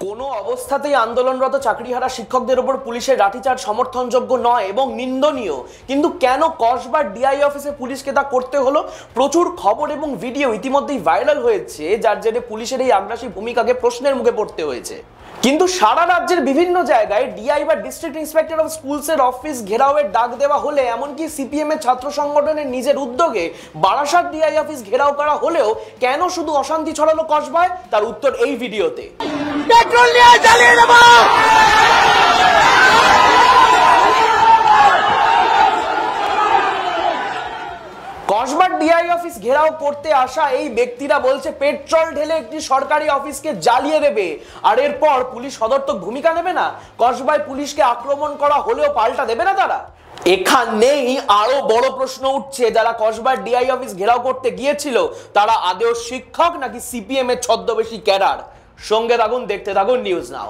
কোনো অবস্থাতেই আন্দোলনরত চাকরিহারা শিক্ষকদের উপর পুলিশের লাঠিচার্জ সমর্থনযোগ্য নয় এবং নিন্দনীয়। কিন্তু কেন কসবার ডিআই অফিসে পুলিশকে তা করতে হলো? প্রচুর খবর এবং ভিডিও ইতিমধ্যেই ভাইরাল হয়েছে, যার জেরে পুলিশের এই আগ্রাসী ভূমিকাকে প্রশ্নের মুখে পড়তে হয়েছে। কিন্তু সারা রাজ্যের বিভিন্ন জায়গায় ডিআই বা ডিস্ট্রিক্ট ইন্সপেক্টর অফ স্কুলসের অফিস ঘেরাওয়ের ডাক দেওয়া হলে, এমনকি সিপিএম এর ছাত্র সংগঠনের নিজের উদ্যোগে বারাসাত ডিআই অফিস ঘেরাও করা হলেও কেন শুধু অশান্তি ছড়ালো কসবায়, তার উত্তর এই ভিডিওতে। পেট্রোল নিয়ে জ্বালিয়ে দেব। কসবার ডিআই অফিস ঘেরাও করতে আসা এই ব্যক্তিরা বলছে পেট্রোল ঢেলে একটি সরকারি অফিসকে জ্বালিয়ে দেবে, আর এরপর পুলিশ সদর্থক ভূমিকা নেবে না। কসবায় পুলিশকে আক্রমণ করা হলেও পাল্টা দেবে না তারা? এখানেই আরো বড় প্রশ্ন উঠছে, যারা কসবার ডিআই অফিস ঘেরাও করতে গিয়েছিল তারা আদৌ শিক্ষক নাকি সিপিএম এর ছদ্মবেশী ক্যাডার? সঙ্গে থাকুন, দেখতে থাকুন নিউজ নাও।